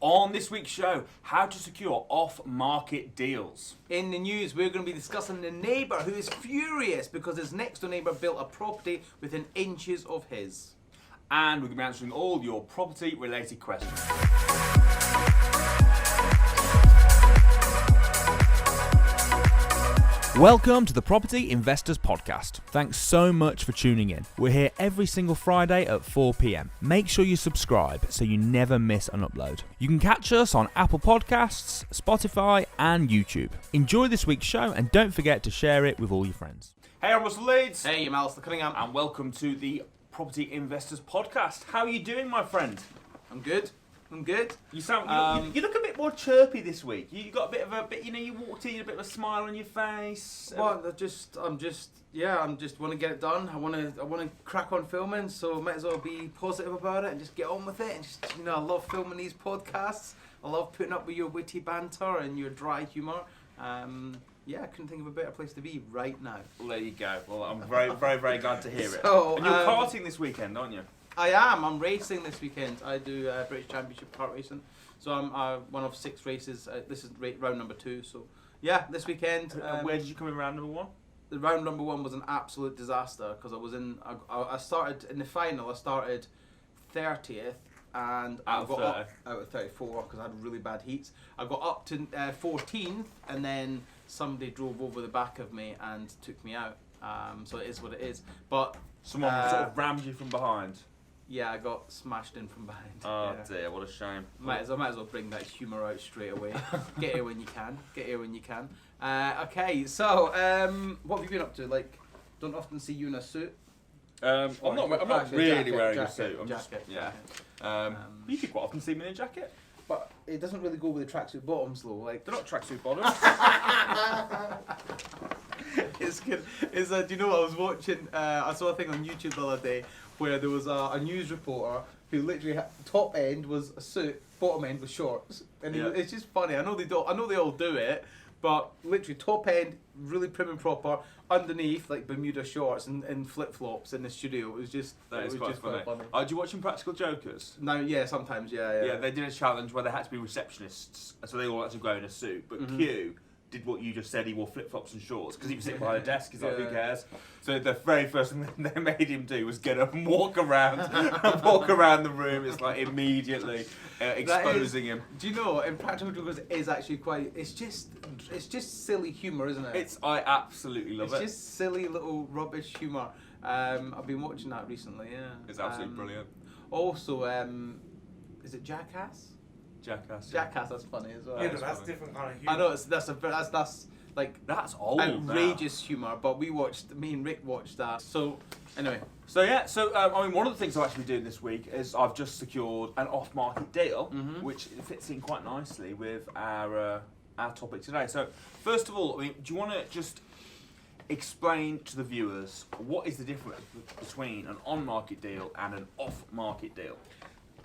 On this week's show, how to secure off-market deals. In the news, we're going to be discussing the neighbour who is furious because his next door neighbour built a property within inches of his. And we're going to be answering all your property-related questions. Welcome to the Property Investors Podcast. Thanks so much for tuning in. We're here every single Friday at 4 p.m. Make sure you subscribe so you never miss an upload. You can catch us on Apple Podcasts, Spotify, and YouTube. Enjoy this week's show and don't forget to share it with all your friends. Hey, I'm Russell Leeds. Hey, I'm Alistair Cunningham. And welcome to the Property Investors Podcast. How are you doing, my friend? I'm good. You sound. You look a bit more chirpy this week. You got a bit. You walked in, a bit of a smile on your face. Well, I'm just want to get it done. I want to crack on filming, so might as well be positive about it and just get on with it. And just, I love filming these podcasts. I love putting up with your witty banter and your dry humour. I couldn't think of a better place to be right now. Well, there you go. Well, I'm very, very, very glad to hear it. So, and you're karting this weekend, aren't you? I am. I'm racing this weekend. I do British Championship kart racing. So I'm one of 6 races. This is round number 2. So yeah, this weekend. Where did you come in round number 1? The round number 1 was an absolute disaster because I started in the final. I started 30th and I got up out of 34 because I had really bad heats. I got up to 14th and then somebody drove over the back of me and took me out. So it is what it is. But someone sort of rammed you from behind. Yeah, I got smashed in from behind. Oh dear, what a shame. Might as well bring that humour out straight away. Get here when you can. Okay, so what have you been up to? Like, don't often see you in a suit. I'm not really wearing a suit. I'm jacket. You could quite often see me in a jacket. But it doesn't really go with the tracksuit bottoms, though. Like, they're not tracksuit bottoms. It's good. Do you know what I was watching? I saw a thing on YouTube the other day where there was a news reporter who literally top end was a suit, bottom end was shorts, and it's just funny. I know they all do it, but literally top end really prim and proper, underneath like Bermuda shorts and flip flops in the studio. It was just quite funny. Do you watch Impractical Jokers? No, yeah, sometimes, yeah. Yeah, they did a challenge where they had to be receptionists, so they all had to go in a suit, but Q did what you just said. He wore flip-flops and shorts because he was sitting behind a desk. He's like, who cares? So the very first thing they made him do was get up and walk around the room. It's like immediately exposing him. Do you know, Impractical Jokers is actually quite. It's just silly humour, isn't it? I absolutely love it. It's just silly little rubbish humour. I've been watching that recently. Yeah. It's absolutely brilliant. Also, is it Jackass? Jackass, that's funny as well. Yeah, that's different kind of humour. I know that's old outrageous humour, but me and Rick watched that. So anyway, one of the things I've actually been doing this week is I've just secured an off-market deal, which fits in quite nicely with our topic today. So first of all, do you want to just explain to the viewers what is the difference between an on-market deal and an off-market deal?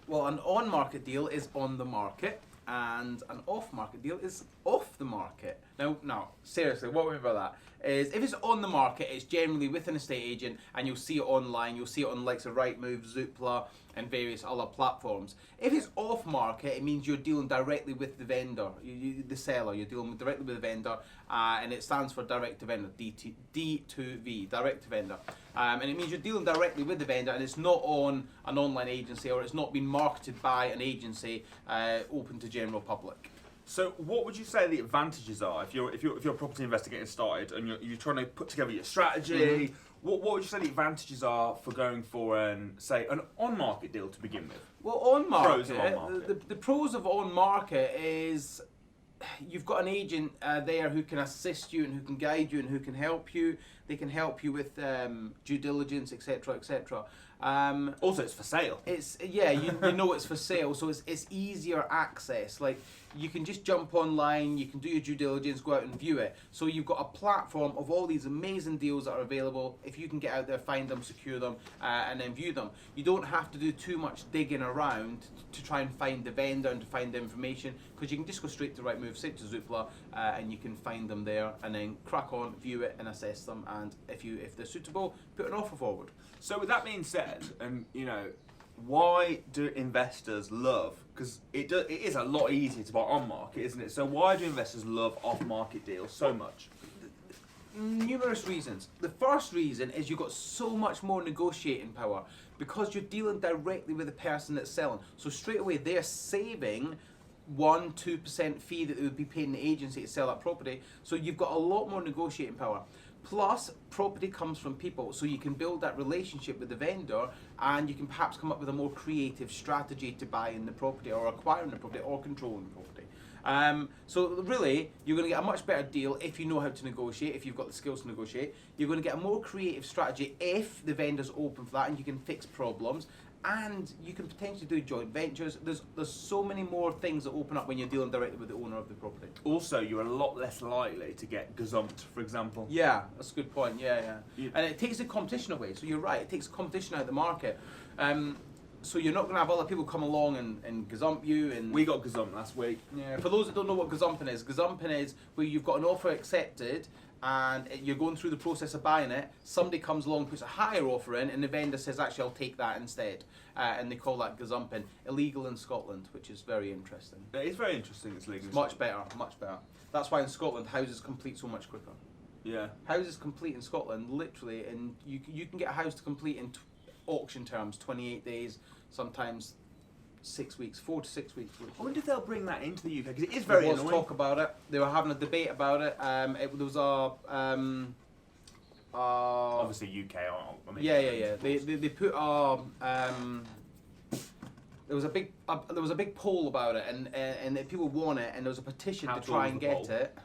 Well, an on-market deal is on the market, and an off-market deal is off the market. Now, seriously, what we mean by that is if it's on the market, it's generally with an estate agent, and you'll see it online. You'll see it on likes of Rightmove, Zoopla, and various other platforms. If it's off-market, it means you're dealing directly with the vendor, the seller. You're dealing directly with the vendor, and it stands for direct to vendor, D2V, direct to vendor. And it means you're dealing directly with the vendor, and it's not on an online agency, or it's not being marketed by an agency open to general public. So, what would you say the advantages are if you're a property investor getting started and you're trying to put together your strategy? What would you say the advantages are for going for an on-market deal to begin with? Well, on-market, pros of on-market. The pros of on-market is you've got an agent there who can assist you and who can guide you and who can help you. They can help you with due diligence, etc., etc. Also, it's for sale. You know it's for sale, so it's easier access. Like, you can just jump online, you can do your due diligence, go out and view it. So you've got a platform of all these amazing deals that are available. If you can get out there, find them, secure them, and then view them. You don't have to do too much digging around to try and find the vendor and to find the information, because you can just go straight to Rightmove, straight to Zoopla, and you can find them there, and then crack on, view it, and assess them. And if they're suitable, put an offer forward. So with that being said, and why do investors love? Because it is a lot easier to buy on market, isn't it? So why do investors love off market deals so much? Numerous reasons. The first reason is you've got so much more negotiating power because you're dealing directly with the person that's selling. So straight away they're saving 1-2% fee that they would be paying the agency to sell that property. So you've got a lot more negotiating power. Plus, property comes from people, so you can build that relationship with the vendor, and you can perhaps come up with a more creative strategy to buying the property, or acquiring the property, or controlling the property. So really, you're going to get a much better deal if you know how to negotiate, if you've got the skills to negotiate. You're going to get a more creative strategy if the vendor's open for that, and you can fix problems. And you can potentially do joint ventures. There's so many more things that open up when you're dealing directly with the owner of the property. Also, you're a lot less likely to get gazumped, for example. Yeah, that's a good point. Yeah. And it takes the competition away. So you're right. It takes competition out of the market. So you're not going to have other people come along and gazump you. And we got gazumped last week. Yeah. For those that don't know what gazumping is where you've got an offer accepted and you're going through the process of buying it. Somebody comes along, puts a higher offer in, and the vendor says, "Actually, I'll take that instead." And they call that gazumping. Illegal in Scotland, which is very interesting. It is very interesting. It's legal. Much better. That's why in Scotland houses complete so much quicker. Yeah. Houses complete in Scotland literally, and you can get a house to complete in auction terms, 28 days, sometimes 6 weeks, 4 to 6 weeks. I wonder if they'll bring that into the UK, because it is very annoying. annoying. There was talk about it. They were having a debate about it. There was a obviously UK. I mean, yeah. They put there was a big poll about it, and people won it, and there was a petition to try and get it.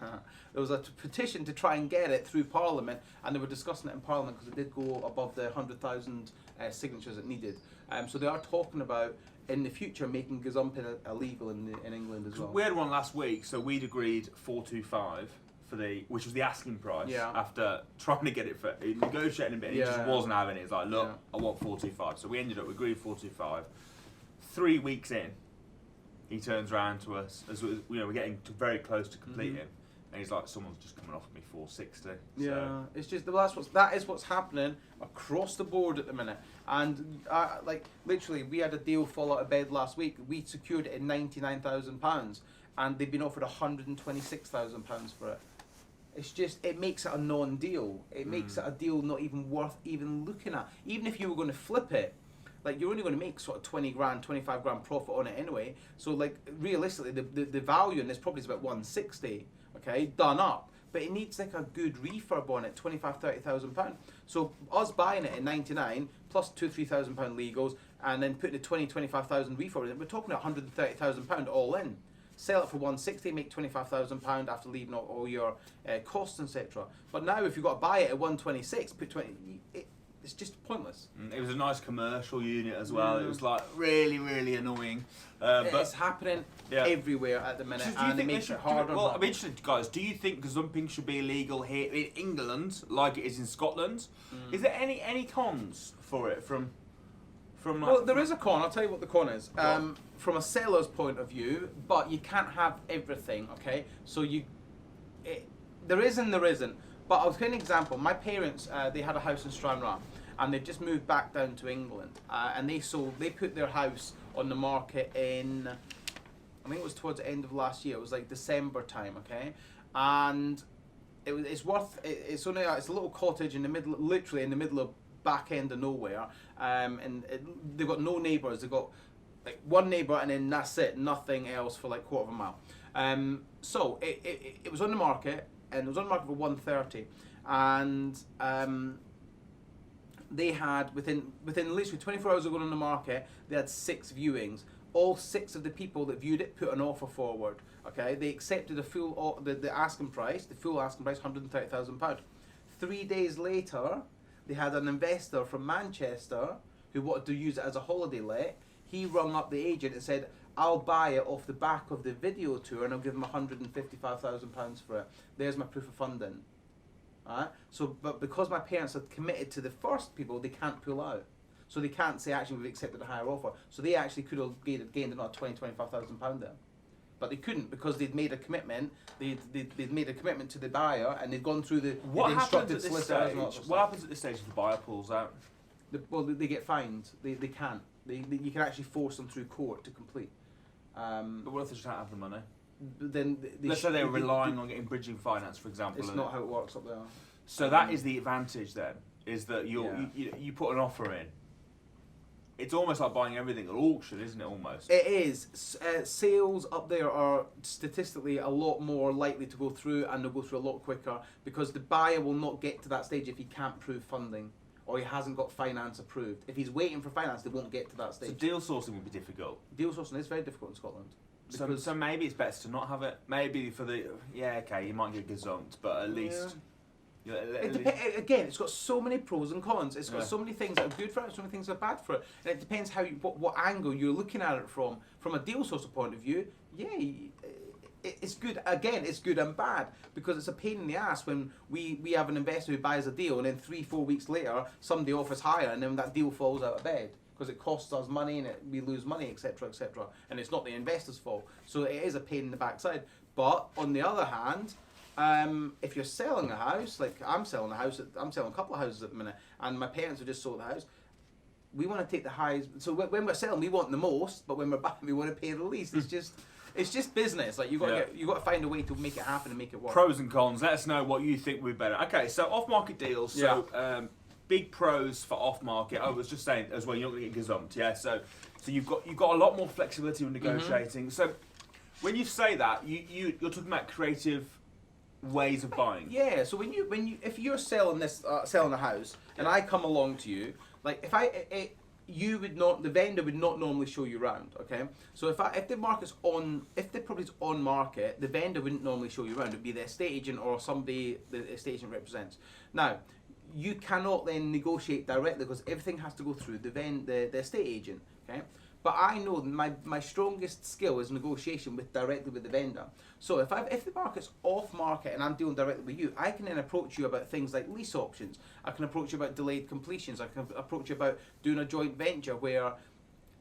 There was a petition to try and get it through Parliament, and they were discussing it in Parliament because it did go above the 100,000 signatures it needed. So they are talking about in the future making gazumping illegal in England as well. We had one last week, so we'd agreed 425 for which was the asking price. Yeah. After trying to get it for negotiating a bit, and he just wasn't having it. It's like, look, I want 425. So we agreed 425. 3 weeks in, he turns around to us as we're getting very close to completing, and he's like, "Someone's just coming off me 460." Yeah, it's just that is what's happening across the board at the minute. And like literally, we had a deal fall out of bed last week. We secured it at £99,000, and they've been offered £126,000 for it. It's just, it makes it a non-deal. It makes it a deal not even worth even looking at. Even if you were going to flip it, like you're only going to make sort of 20 grand, 25 grand profit on it anyway. So like realistically, the value in this property is about 160, okay, done up. But it needs like a good refurb on it, 25,000-30,000 pound. So us buying it at 99 plus £2,000-3,000 pound legals, and then putting a 20,000-25,000 refurb in it, we're talking about 130,000 pound all in. Sell it for 160, make £25,000 after leaving all your costs, etc. But now if you've got to buy it at 126, put 20. It's just pointless. It was a nice commercial unit as well. It was like really, really annoying. But it's happening everywhere at the minute, so and it makes it harder. Well, I'm interested, guys. Do you think gazumping should be illegal here in England, like it is in Scotland? Is there any cons for it from? Well, there is a con. I'll tell you what the con is. From a seller's point of view, but you can't have everything. Okay, so there is and there isn't. But I'll give you an example. My parents, they had a house in Stranraer, and they've just moved back down to England. And they put their house on the market in, I think it was towards the end of last year. It was like December time, okay? And it's a little cottage in the middle, literally in the middle of back end of nowhere. And they've got no neighbours. They've got like one neighbour, and then that's it. Nothing else for like quarter of a mile. So it was on the market. And it was on the market for 130, and they had within literally 24 hours of going on the market, they had 6 viewings. All 6 of the people that viewed it put an offer forward. Okay, they accepted the full the asking price, £130,000. 3 days later, they had an investor from Manchester who wanted to use it as a holiday let. He rung up the agent and said, "I'll buy it off the back of the video tour, and I'll give them £155,000 for it. There's my proof of funding." Alright? So, but because my parents had committed to the first people, they can't pull out. So they can't say, "Actually, we've accepted a higher offer." So they actually could have gained another £25,000 there. But they couldn't, because they'd made a commitment. They'd made a commitment to the buyer, and they'd gone through the instructed solicitors and all that sort of stuff. What happens at this stage if the buyer pulls out? Well, they get fined. They can't. You can actually force them through court to complete. But what if they just don't have the money? Then Let's say they're relying on getting bridging finance, for example. It's not how it works up there. So that is the advantage then, is that you put an offer in. It's almost like buying everything at auction, isn't it, almost? It is. Sales up there are statistically a lot more likely to go through, and they'll go through a lot quicker, because the buyer will not get to that stage if he can't prove funding or he hasn't got finance approved. If he's waiting for finance, they won't get to that stage. So deal sourcing would be difficult. Deal sourcing is very difficult in Scotland. So maybe it's better to not have it. Maybe for the... Yeah, okay, you might get gazumped, but at least... Again, it's got so many pros and cons. It's got so many things that are good for it, so many things that are bad for it, and it depends how what angle you're looking at it from. From a deal sourcer point of view, it's good. Again, it's good and bad, because it's a pain in the ass when we have an investor who buys a deal and then 3-4 weeks later somebody offers higher and then that deal falls out of bed because it costs us money and we lose money, etc., etc. And it's not the investor's fault, so it is a pain in the backside. But on the other hand, if you're selling a house, like I'm selling a couple of houses at the minute, and my parents have just sold the house. We want to take the highs. So when we're selling, we want the most, but when we're buying, we want to pay the least. It's just business. Like you got to find a way to make it happen and make it work. Pros and cons. Let us know what you think would be better. Okay, so off-market deals. So big pros for off-market. I was just saying as well. You're not going to get gazumped. Yeah. So you've got a lot more flexibility when negotiating. So when you say that, you're talking about creative ways of buying. Yeah. So if you're selling a house and I come along to you, like the vendor would not normally show you around, okay? So if the property's on market, the vendor wouldn't normally show you around. It'd be the estate agent or somebody the estate agent represents. Now, you cannot then negotiate directly because everything has to go through the estate agent, okay? But I know that my strongest skill is negotiation directly with the vendor. So if the market's off market and I'm dealing directly with you, I can then approach you about things like lease options. I can approach you about delayed completions. I can approach you about doing a joint venture where,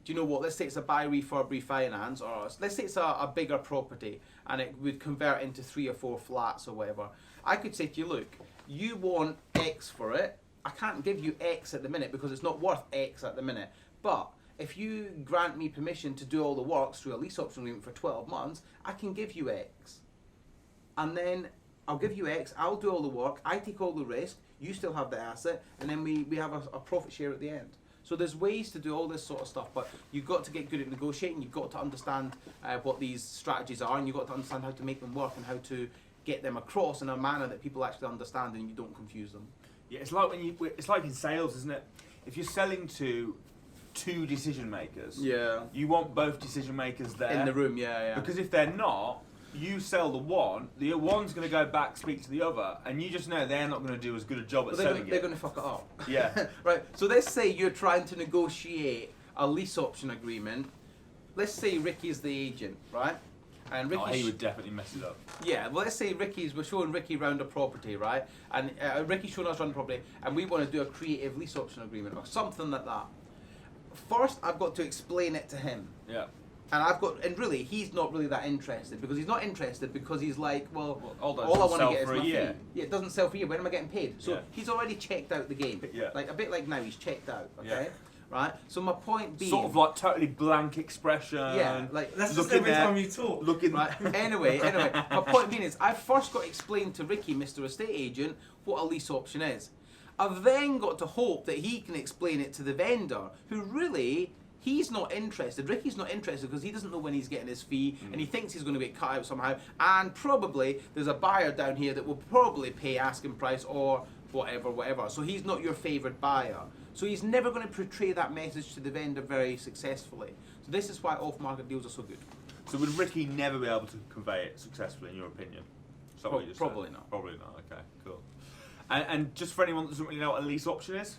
do you know what, let's say it's a buy, refurb, refinance, or let's say it's a bigger property and it would convert into 3 or 4 flats or whatever. I could say to you, look, you want X for it. I can't give you X at the minute because it's not worth X at the minute. But if you grant me permission to do all the works through a lease option agreement for 12 months, I can give you X. And then I'll give you X, I'll do all the work, I take all the risk, you still have the asset, and then we have a profit share at the end. So there's ways to do all this sort of stuff, but you've got to get good at negotiating, you've got to understand what these strategies are, and you've got to understand how to make them work and how to get them across in a manner that people actually understand and you don't confuse them. Yeah, it's like in sales, isn't it? If you're selling to 2 decision makers, you want both decision makers there in the room, because if they're not, you sell the one's going to go back, speak to the other, and you just know they're not going to do as good a job at selling it. They're going to fuck it up. Yeah. Right, so let's say you're trying to negotiate a lease option agreement. Let's say Ricky's the agent, right? And he would definitely mess it up. Yeah, well, let's say we're showing Ricky around a property, right? And Ricky's showing us around the property, and we want to do a creative lease option agreement or something like that. First, I've got to explain it to him. Yeah. And really, he's not really that interested because he's like, well all I want to get is my fee. Yeah, it doesn't sell for a year. When am I getting paid? So he's already checked out the game. Yeah. Like a bit like now, he's checked out. Okay. Yeah. Right. So my point being, sort of like totally blank expression. Yeah. Like that's just every time you talk. Right. Anyway, my point being is, I've first got to explain to Ricky, Mr. Estate Agent, what a lease option is. I've then got to hope that he can explain it to the vendor, who really, he's not interested. Ricky's not interested because he doesn't know when he's getting his fee and he thinks he's going to get cut out somehow. And probably there's a buyer down here that will probably pay asking price or whatever. So he's not your favoured buyer. So he's never going to portray that message to the vendor very successfully. So this is why off-market deals are so good. So would Ricky never be able to convey it successfully, in your opinion? Probably not. Probably not. Okay, cool. And just for anyone that doesn't really know what a lease option is?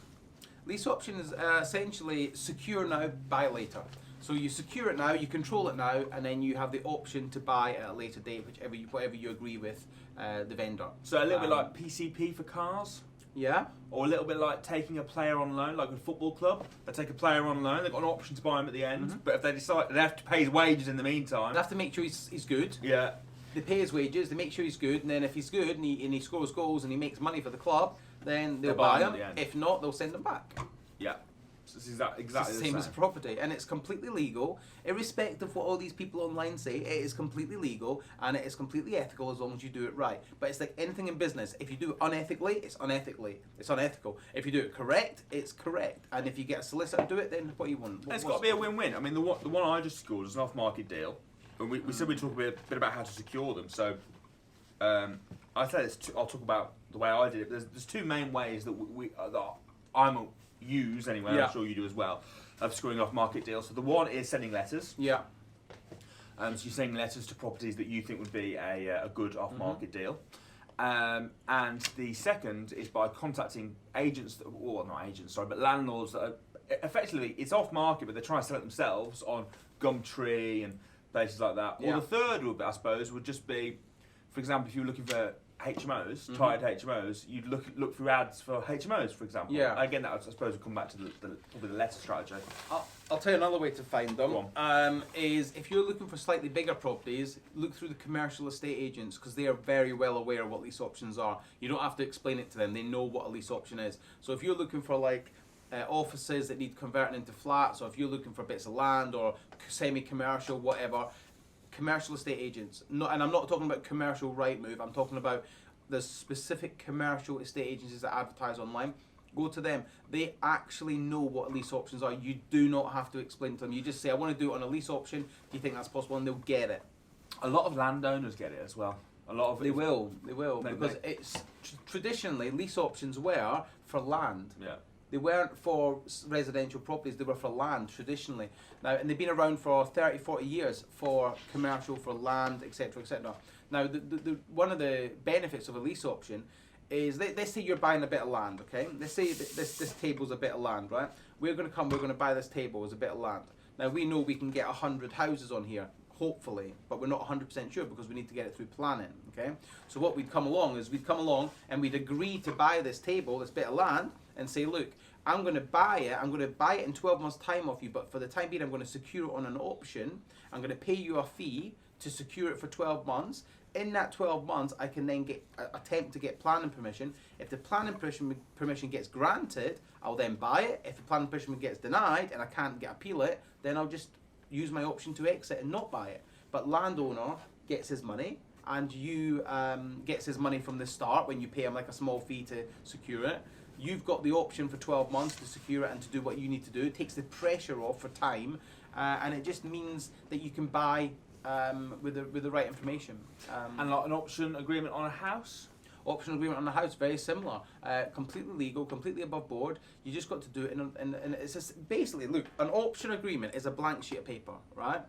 Lease option is essentially secure now, buy later. So you secure it now, you control it now, and then you have the option to buy at a later date, whatever you agree with the vendor. So a little bit like PCP for cars? Yeah. Or a little bit like taking a player on loan, like a football club. They take a player on loan, they've got an option to buy him at the end, but if they decide, they have to pay his wages in the meantime. They have to make sure he's good. Yeah. They pay his wages, they make sure he's good, and then if he's good and he scores goals and he makes money for the club, then they'll buy him. If not, they'll send him back. Yeah. It's exactly It's the same as property, and it's completely legal, irrespective of what all these people online say. It is completely legal and it is completely ethical as long as you do it right. But it's like anything in business. If you do it unethically, it's unethical. If you do it correct, it's correct. And if you get a solicitor to do it, then what you want? It's got to be a win-win. I mean, the one I just secured is an off-market deal, and we said we'd talk a bit about how to secure them. So I'll talk about the way I did it. There's two main ways that that I'm use anyway. Yeah. I'm sure you do as well. Of securing off-market deals. So the one is sending letters. Yeah. So you're sending letters to properties that you think would be a good off-market deal. And the second is by contacting agents, but landlords that are effectively, it's off-market, but they're trying to sell it themselves on Gumtree and places like that. Yeah. Or the third, I suppose, would just be, for example, if you're looking for HMOs, tied HMOs, you'd look through ads for HMOs, for example. Yeah. Again, that I suppose would come back to probably the letter strategy. I'll tell you another way to find them. Is if you're looking for slightly bigger properties, look through the commercial estate agents, because they are very well aware of what lease options are. You don't have to explain it to them; they know what a lease option is. So if you're looking for offices that need converting into flats, or if you're looking for bits of land or semi-commercial, whatever, commercial estate agents. And I'm not talking about commercial Rightmove. I'm talking about the specific commercial estate agencies that advertise online. Go to them. They actually know what lease options are. You do not have to explain to them. You just say, I want to do it on a lease option. Do you think that's possible? And they'll get it. A lot of landowners get it as well. A lot of They will, because it's traditionally lease options were for land. Yeah. They weren't for residential properties, they were for land traditionally. Now, and they've been around for 30, 40 years for commercial, for land, etc., etc. Now, one of the benefits of a lease option is, let's say you're buying a bit of land, okay? Let's say this table's a bit of land, right? We're going to buy this table as a bit of land. Now, we know we can get 100 houses on here, hopefully, but we're not 100% sure because we need to get it through planning, okay? So what we'd come along and we'd agree to buy this table, this bit of land, and say, look, I'm going to buy it in 12 months' time off you, but for the time being, I'm going to secure it on an option. I'm going to pay you a fee to secure it for 12 months. In that 12 months, I can then attempt to get planning permission. If the planning permission gets granted, I'll then buy it. If the planning permission gets denied and I can't appeal it, then I'll just use my option to exit and not buy it. But landowner gets his money, and you gets his money from the start when you pay him like a small fee to secure it. You've got the option for 12 months to secure it and to do what you need to do. It takes the pressure off for time, and it just means that you can buy with the right information. And like an option agreement on a house? Option agreement on a house, very similar. Completely legal, completely above board. You just got to do it, and it's just basically, look, an option agreement is a blank sheet of paper, right?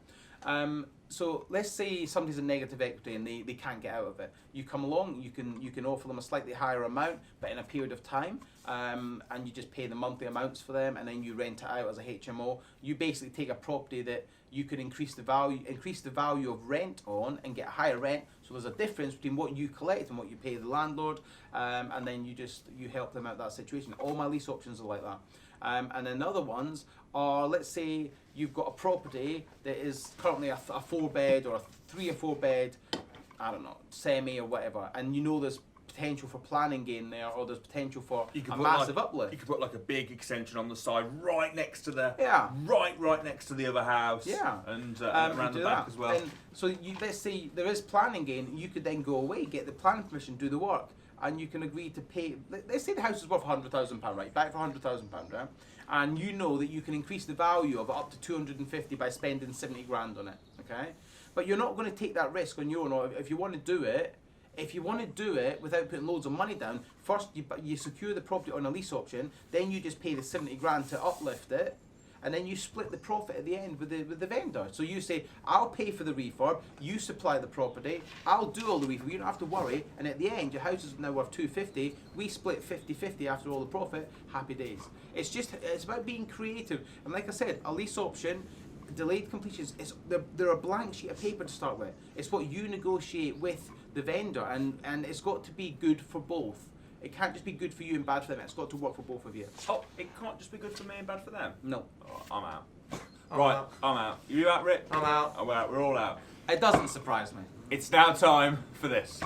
So let's say somebody's in negative equity and they can't get out of it. You come along, you can offer them a slightly higher amount, but in a period of time, and you just pay the monthly amounts for them, and then you rent it out as a HMO. You basically take a property that you can increase the value of rent on and get a higher rent. So there's a difference between what you collect and what you pay the landlord, and then you help them out that situation. All my lease options are like that. And then other ones are, let's say you've got a property that is currently a 4-bed or a 3 or 4 bed, I don't know, semi or whatever, and you know there's potential for planning gain there, or there's potential for a massive uplift. You could put like a big extension on the side, right next to the right next to the other house. Yeah, and around the back as well. And so let's say there is planning gain. You could then go away, get the planning permission, do the work, and you can agree to pay. Let's say the house is worth £100,000, right? Buy it for £100,000, right? And you know that you can increase the value of it up to 250 by spending 70 grand on it, okay? But you're not going to take that risk on your own. Or if you want to do it, without putting loads of money down, first you secure the property on a lease option, then you just pay the 70 grand to uplift it, and then you split the profit at the end with the vendor. So you say, I'll pay for the refurb, you supply the property, I'll do all the refurb, you don't have to worry, and at the end, your house is now worth 250, we split 50-50 after all the profit, happy days. It's about being creative. And like I said, a lease option, delayed completions, they're a blank sheet of paper to start with. It's what you negotiate with the vendor, and it's got to be good for both. It can't just be good for you and bad for them. It's got to work for both of you. Oh, it can't just be good for me and bad for them? No. Oh, I'm out. I'm out. You out, Rick? I'm out. I'm out. We're all out. It doesn't surprise me. It's now time for this.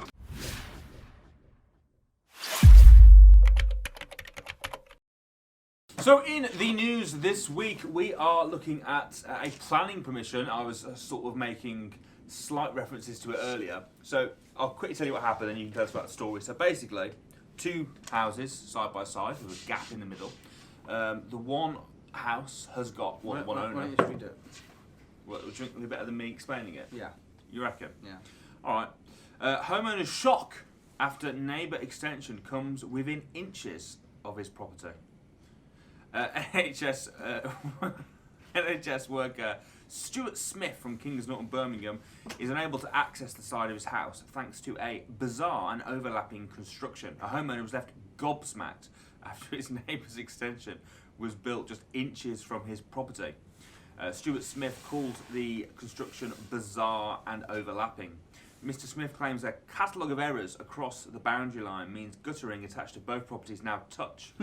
So in the news this week, we are looking at a planning permission. I was sort of making slight references to it earlier. So I'll quickly tell you what happened and you can tell us about the story. So basically, two houses side by side with a gap in the middle. The one house has got one owner. Why don't you read it? Well, would you think better than me explaining it? Yeah. You reckon? Yeah. All right. Homeowner's shock after neighbour extension comes within inches of his property. NHS worker Stuart Smith from Kings Norton, Birmingham, is unable to access the side of his house thanks to a bizarre and overlapping construction. A homeowner was left gobsmacked after his neighbour's extension was built just inches from his property. Stuart Smith called the construction bizarre and overlapping. Mr. Smith claims a catalogue of errors across the boundary line means guttering attached to both properties now touch.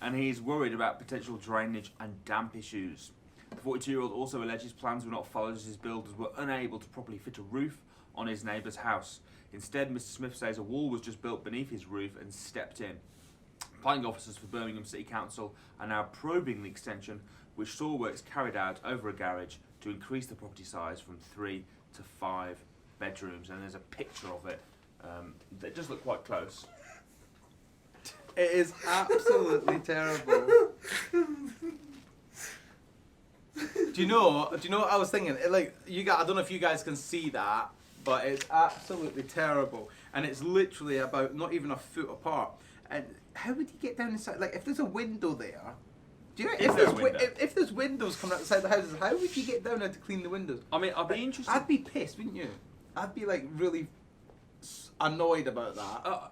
And he's worried about potential drainage and damp issues. The 42-year-old also alleges plans were not followed as his builders were unable to properly fit a roof on his neighbour's house. Instead, Mr. Smith says a wall was just built beneath his roof and stepped in. Planning officers for Birmingham City Council are now probing the extension, which saw works carried out over a garage to increase the property size from 3 to 5 bedrooms. And there's a picture of it. It does look quite close. It is absolutely terrible. Do you know what I was thinking? Like I don't know if you guys can see that, but it's absolutely terrible, and it's literally about not even a foot apart. And how would you get down inside? Like if there's a window there, do you know if there's windows coming outside the houses, how would you get down there to clean the windows? I mean, I'd be interested. I'd be pissed, wouldn't you? I'd be like really annoyed about that.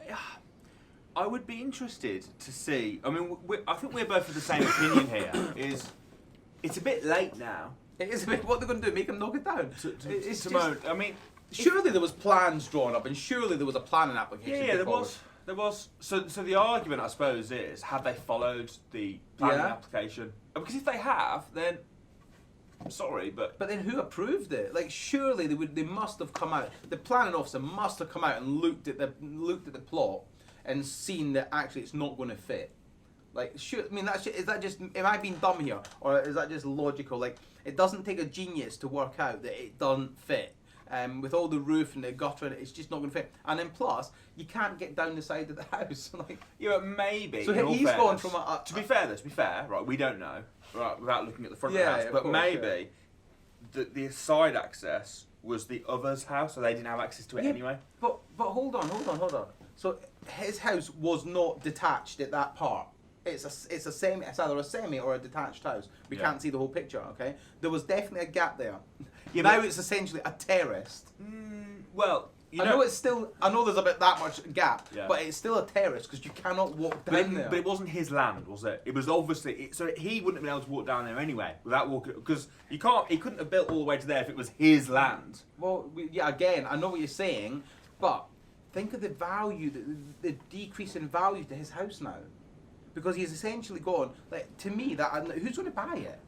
I would be interested to see. I mean, I think we're both of the same opinion here. It's a bit late now. It is a bit. What they're going to do? Make them knock it down? I mean, surely there was plans drawn up, and surely there was a planning application. Yeah, there was. So the argument, I suppose, is have they followed the planning application? Because if they have, then I'm sorry, but then who approved it? Like, surely they must have come out. The planning officer must have come out and looked at the plot and seen that actually it's not going to fit. Like, sure, I mean, am I being dumb here? Or is that just logical? Like, it doesn't take a genius to work out that it doesn't fit. With all the roof and the gutter, it's just not going to fit. And then plus, you can't get down the side of the house. Like, yeah, but maybe. So he's gone from to be fair, right? We don't know, right? Without looking at the front of the house, but course, maybe the side access was the other's house, so they didn't have access to it anyway. But hold on. So his house was not detached at that part. It's either a semi or a detached house. We can't see the whole picture, okay? There was definitely a gap there. Yeah, now it's essentially a terrace. Well, I know there's about that much gap, but it's still a terrace because you cannot walk down there. But it wasn't his land, was it? It was obviously so he wouldn't have been able to walk down there anyway without walking because he couldn't have built all the way to there if it was his land. Well, again, I know what you're saying, but think of the value, the decrease in value to his house now. Because he's essentially gone, like, to me, who's going to buy it?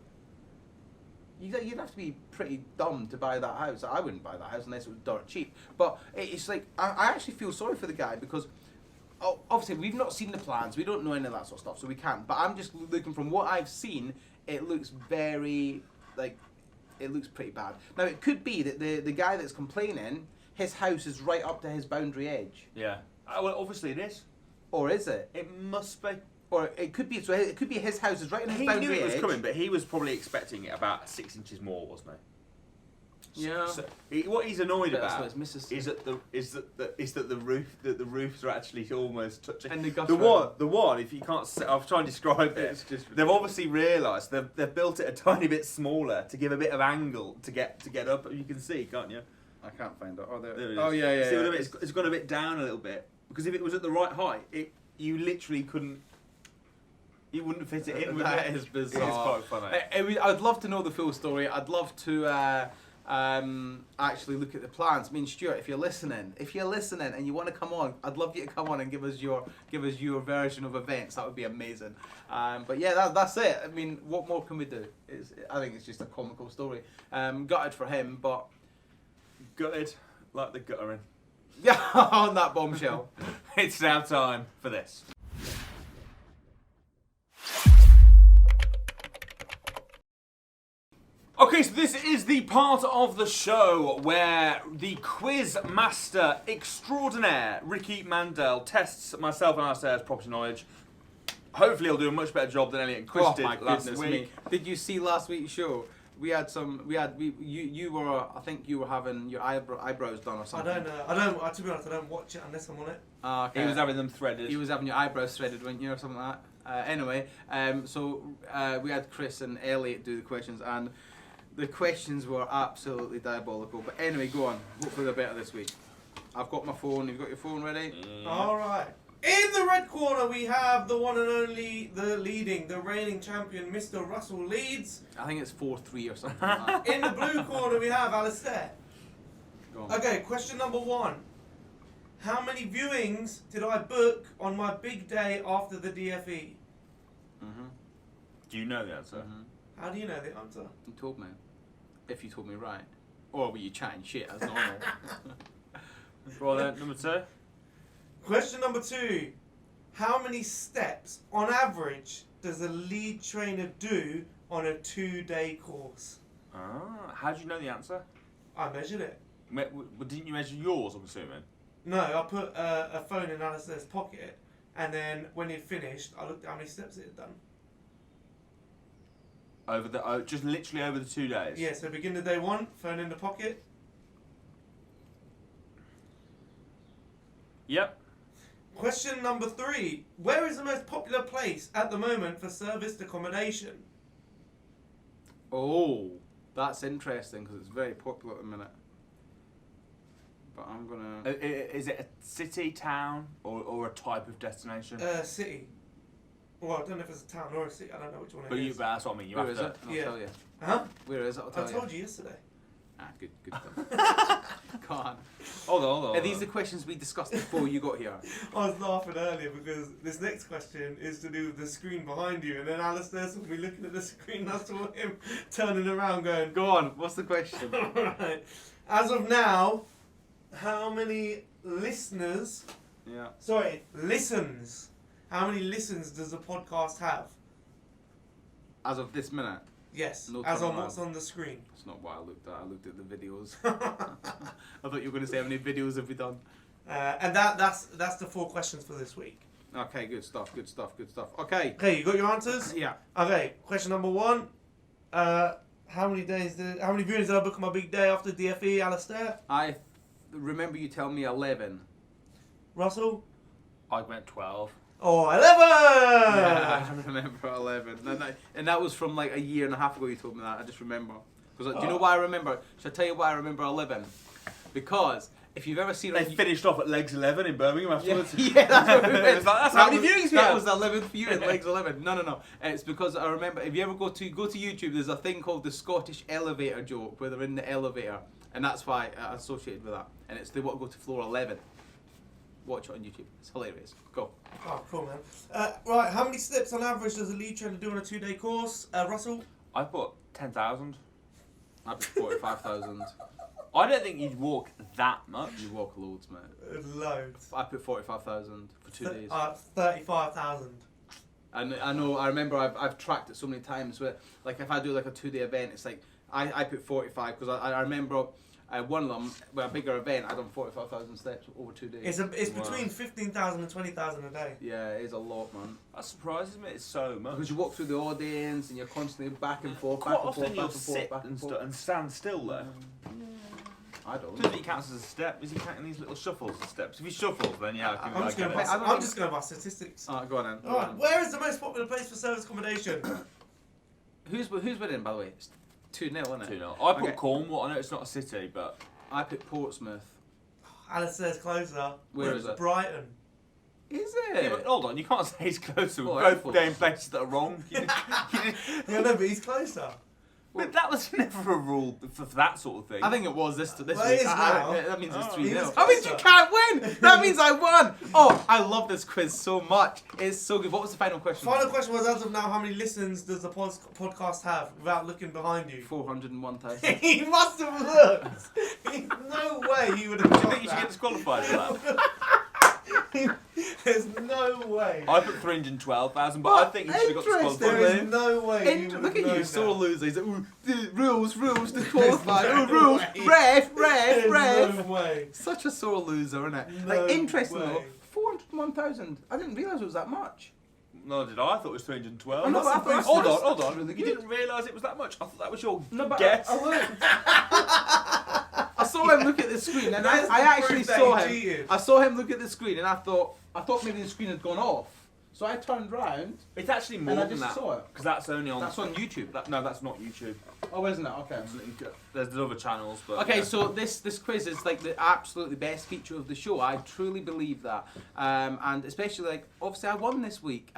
You'd have to be pretty dumb to buy that house. I wouldn't buy that house unless it was dirt cheap. But it's like, I actually feel sorry for the guy because, obviously, we've not seen the plans. We don't know any of that sort of stuff, so we can't. But I'm just looking from what I've seen, it looks pretty bad. Now, it could be that the guy that's complaining, his house is right up to his boundary edge. Yeah. Well, obviously it is. Or is it? It must be. Or it could be his house is right in his boundary edge. He knew it was coming, but he was probably expecting it about 6 inches more, wasn't he? Yeah. So what he's annoyed about is that the roofs are actually almost touching. And the one. If you can't, I'll try and describe it. They've obviously realised they've built it a tiny bit smaller to give a bit of angle to get up. You can see, can't you? I can't find it. There it is. Oh yeah. See what I mean? It's gone a bit down a little bit because if it was at the right height, you literally couldn't. You wouldn't fit it in. That is bizarre. It's quite funny. I'd love to know the full story. I'd love to actually look at the plans. I mean, Stuart, if you're listening and you want to come on, I'd love you to come on and give us your version of events. That would be amazing. But yeah, that's it. I mean, what more can we do? I think it's just a comical story. Gutted for him, but gutted like the guttering. Yeah, on that bombshell. It's now time for this. Okay, so this is the part of the show where the quiz master extraordinaire, Ricky Mandel, tests myself and Alistair's property knowledge. Hopefully he'll do a much better job than Elliot and Chris did last week. Me. Did you see last week's show? You were, I think you were having your eyebrows done or something. I don't, to be honest, I don't watch it unless I'm on it. Okay. He was having them threaded. He was having your eyebrows threaded, weren't you, or something like that? Anyway, so we had Chris and Elliot do the questions, and the questions were absolutely diabolical. But anyway, go on. Hopefully they're better this week. I've got my phone. You've got your phone ready? All right. In the red corner, we have the one and only, the reigning champion, Mr. Russell Leeds. I think it's 4-3 or something like that. In the blue corner, we have Alistair. Go on. Okay, question number 1. How many viewings did I book on my big day after the DFE? Mm-hmm. Do you know the answer? Mm-hmm. How do you know the answer? You told me. If you told me right. Or were you chatting shit as normal? Well then, number 2. Question number 2. How many steps, on average, does a lead trainer do on a 2-day course? How do you know the answer? I measured it. Didn't you measure yours, I'm assuming? No, I put a phone in Alistair's pocket, and then when he'd finished, I looked at how many steps it had done. Just literally over the 2 days? Yeah, so begin the day 1, phone in the pocket. Yep. Question number 3. Where is the most popular place at the moment for serviced accommodation? Oh, that's interesting because it's very popular at the minute. But I'm gonna. Is it a city, town, or a type of destination? City. Well, I don't know if it's a town or a city. I don't know which one But it is. that's what I mean. You Where have is to. it? I'll Yeah. tell you. Huh? Where is it? I'll tell I you. told you yesterday. Ah, good stuff. Come on. Hold on. Are these the questions we discussed before you got here? I was laughing earlier because this next question is to do with the screen behind you, and then Alistair saw me looking at the screen, and I saw him turning around going, Go on. What's the question? alright. As of now, how many listeners, Yeah. listens, how many listens does the podcast have? As of this minute. Yes, No as on turnaround. what's on the screen. That's not what I looked at. I looked at the videos. I thought you were going to say how many videos have we done. And that's the 4 questions for this week. Okay, good stuff. Okay. Okay, you got your answers? Yeah. Okay, question number 1. How many viewings did I book on my big day after DFE, Alistair? I remember you telling me 11. Russell? I went 12. Oh, 11! Yeah, I remember 11. And that was from like a year and a half ago you told me that. I just remember. Because do you know why I remember? Should I tell you why I remember 11? Because if you've ever seen... They finished off at legs 11 in Birmingham afterwards. Yeah, that's what we went. That's how many viewings we That had. was the 11th viewing, legs 11. No. It's because I remember, if you ever go to YouTube, there's a thing called the Scottish elevator joke, where they're in the elevator. And that's why I associated with that. And it's they want to go to floor 11. Watch it on YouTube. It's hilarious. Go. Oh, cool, man. Right, how many steps on average does a lead trainer do on a 2-day course? Russell? I put 10,000. I put 45,000. I don't think you'd walk that much. You walk loads, mate. Loads. I put 45,000 for 2 days. 35,000. And I know, I remember I've tracked it so many times where, like, if I do like a 2-day event, it's like, I put 45 because I remember one of them, with a bigger event, I done 45,000 steps over 2 days. It's between 15,000 and 20,000 a day. Yeah, it is a lot, man. That surprises me. It's so much. Because you walk through the audience and you're constantly back and forth, Quite back and often forth, you'll back and forth, sit back and forth. and stand still there. I don't. Does he counts as a step? Is he counting these little shuffles as steps? If he shuffles, then yeah, I I'm just get going it. by statistics. Go on then. Go Alright, on. where is the most popular place for service accommodation? Who's winning, by the way? It's 2-0, isn't it? 2-0. I put Okay. Cornwall. I know it's not a city, but I put Portsmouth. Alistair's closer. Where is it? Brighton. Is yeah, it? but hold on, you can't say he's closer. Well, We're both Airforce. going places that are wrong. Yeah, no, but he's closer. But that was never a rule for that sort of thing. I think it was this Well, week. it is now. That means it's Oh, 3-0. he is That means you closer. can't win! That means I won! Oh, I love this quiz so much. It's so good. What was the final question? Final question was, as of now, how many listens does the podcast have without looking behind you? 401,000. He must have looked. No way he would have Do you got think you should get that. disqualified for that? There's no way. I put 312,000, but I think you should have got There disqualified. is no way. You Look at you, sore so loser. He's like, ooh, rules, disqualified. There's no Rules, way. ref. No way. Such a sore loser, isn't it? No like, interesting way. though, 401,000. I didn't realise it was that much. No, did I? I thought it was 312. I know, but I thought- Hold on, that's hold on. really You good. didn't realise it was that much? I thought that was your No, but guess. I saw him look at the screen, and That's I the actually proof that saw he him. cheated. I saw him look at the screen, and I thought maybe the screen had gone off. So I turned round, It's actually more and I than just that. saw it. Because that's only on... That's on YouTube. No, that's not YouTube. Oh, isn't it? Okay. There's other channels, but... Okay, yeah. so this quiz is like the absolutely best feature of the show. I truly believe that, and especially like obviously I won this week,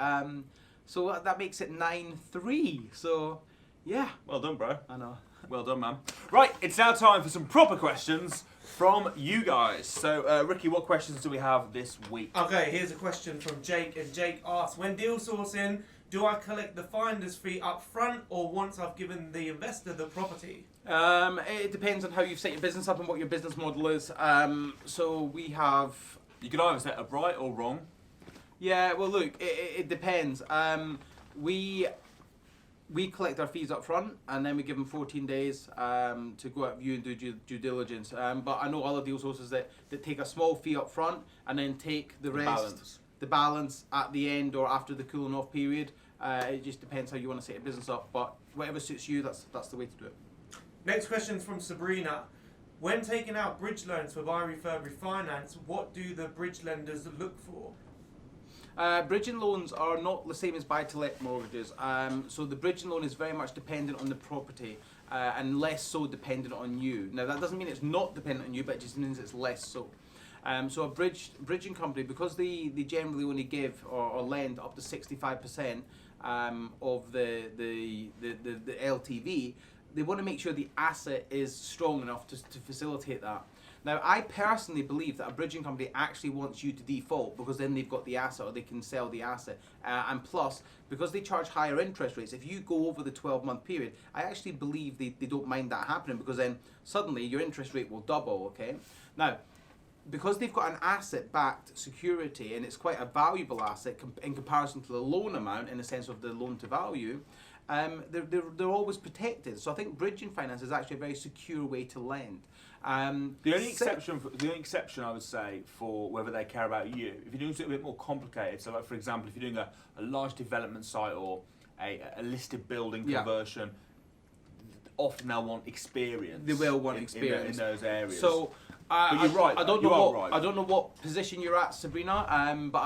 so that makes it 9-3. So yeah, Well done, bro. I know. Well done, man. Right, it's now time for some proper questions from you guys. So, Ricky, what questions do we have this week? Okay, here's a question from Jake, and Jake asks, when deal sourcing, do I collect the finder's fee up front or once I've given the investor the property? It depends on how you've set your business up and what your business model is. So we have. You can either set up right or wrong. Yeah, well, look, it depends. We collect our fees up front, and then we give them 14 days to go out, view, and do due diligence. But I know other deal sources that take a small fee up front and then take the rest, the balance at the end or after the cooling off period. It just depends how you want to set your business up. But whatever suits you, that's the way to do it. Next question from Sabrina. When taking out bridge loans for buy, refurb, refinance, what do the bridge lenders look for? Bridging loans are not the same as buy-to-let mortgages. So the bridging loan is very much dependent on the property and less so dependent on you. Now that doesn't mean it's not dependent on you, but it just means it's less so. So a bridging company, because they generally only give or lend up to 65% of the LTV, they want to make sure the asset is strong enough to facilitate that. Now, I personally believe that a bridging company actually wants you to default because then they've got the asset or they can sell the asset. And plus, because they charge higher interest rates, if you go over the 12-month period, I actually believe they don't mind that happening because then suddenly your interest rate will double, okay? Now, because they've got an asset-backed security and it's quite a valuable asset in comparison to the loan amount in the sense of the loan-to-value, they're always protected. So I think bridging finance is actually a very secure way to lend. The only exception I would say for whether they care about you, if you're doing something a bit more complicated, so like for example, if you're doing a large development site or a listed building conversion, often they'll want experience. They will want experience in those areas. So but you're right. I don't you know are right. I don't know what position you're at, Sabrina. But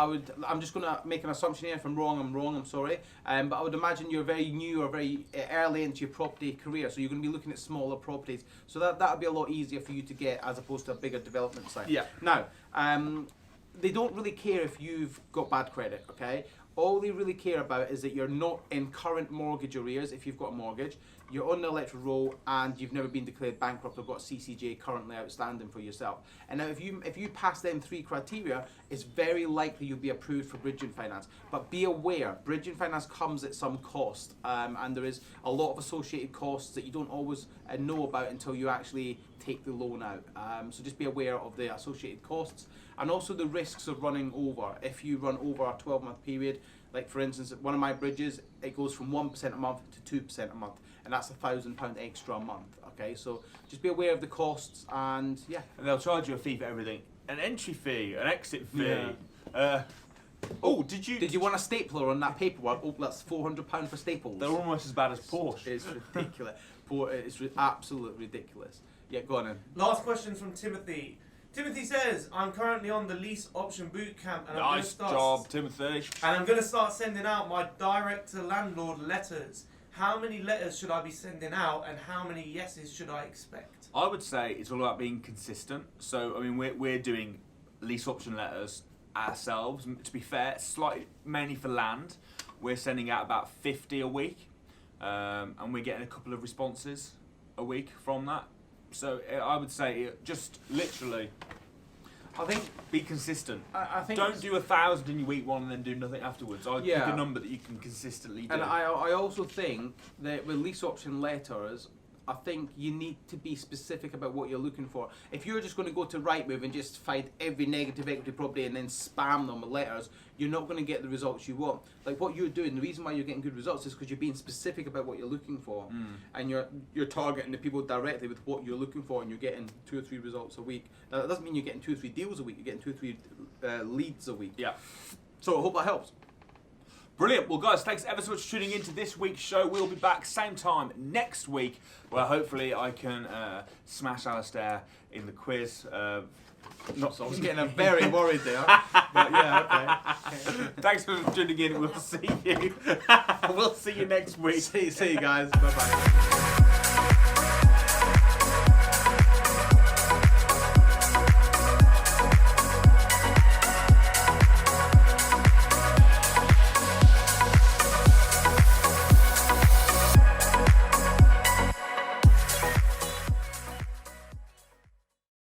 I'm just gonna make an assumption here. If I'm wrong, I'm sorry. But I would imagine you're very new or very early into your property career, so you're going to be looking at smaller properties. So that would be a lot easier for you to get as opposed to a bigger development site. Yeah. Now, they don't really care if you've got bad credit. Okay. All they really care about is that you're not in current mortgage arrears if you've got a mortgage, you're on the electoral roll, and you've never been declared bankrupt or got CCJ currently outstanding for yourself. And now if you pass them 3 criteria, it's very likely you'll be approved for bridging finance. But be aware, bridging finance comes at some cost, and there is a lot of associated costs that you don't always know about until you actually take the loan out. So just be aware of the associated costs. And also the risks of running over. If you run over a 12-month period, like for instance, one of my bridges, it goes from 1% a month to 2% a month, and that's £1,000 extra a month. Okay, so just be aware of the costs, and yeah. And they'll charge you a fee for everything: an entry fee, an exit fee. Yeah. Did you want a stapler on that paperwork? Oh, that's £400 for staples. They're almost as bad as Porsche. It's ridiculous. It's absolutely ridiculous. Yeah, go on then. Last question from Timothy. Timothy says, I'm currently on the lease option boot camp and I'm Nice job, Timothy. And I'm going to start sending out my direct to landlord letters. How many letters should I be sending out and how many yeses should I expect? I would say it's all about being consistent. So, I mean, we're doing lease option letters ourselves. To be fair, slightly mainly for land. We're sending out about 50 a week, and we're getting a couple of responses a week from that. So I would say just literally, I think be consistent. I think don't do 1,000 in your week one and then do nothing afterwards. I pick a number that you can consistently do. And I also think that with lease option letters, I think you need to be specific about what you're looking for. If you're just going to go to Rightmove and just find every negative equity property and then spam them with letters, you're not going to get the results you want. Like what you're doing, the reason why you're getting good results is because you're being specific about what you're looking for, and you're targeting the people directly with what you're looking for, and you're getting 2 or 3 results a week. Now that doesn't mean you're getting 2 or 3 deals a week. You're getting 2 or 3 leads a week. Yeah. So I hope that helps. Brilliant. Well, guys, thanks ever so much for tuning into this week's show. We'll be back same time next week, where hopefully I can smash Alistair in the quiz. Not so. I was getting very worried there, but yeah, okay. Thanks for tuning in. We'll see you. We'll see you next week. See you guys. Bye bye.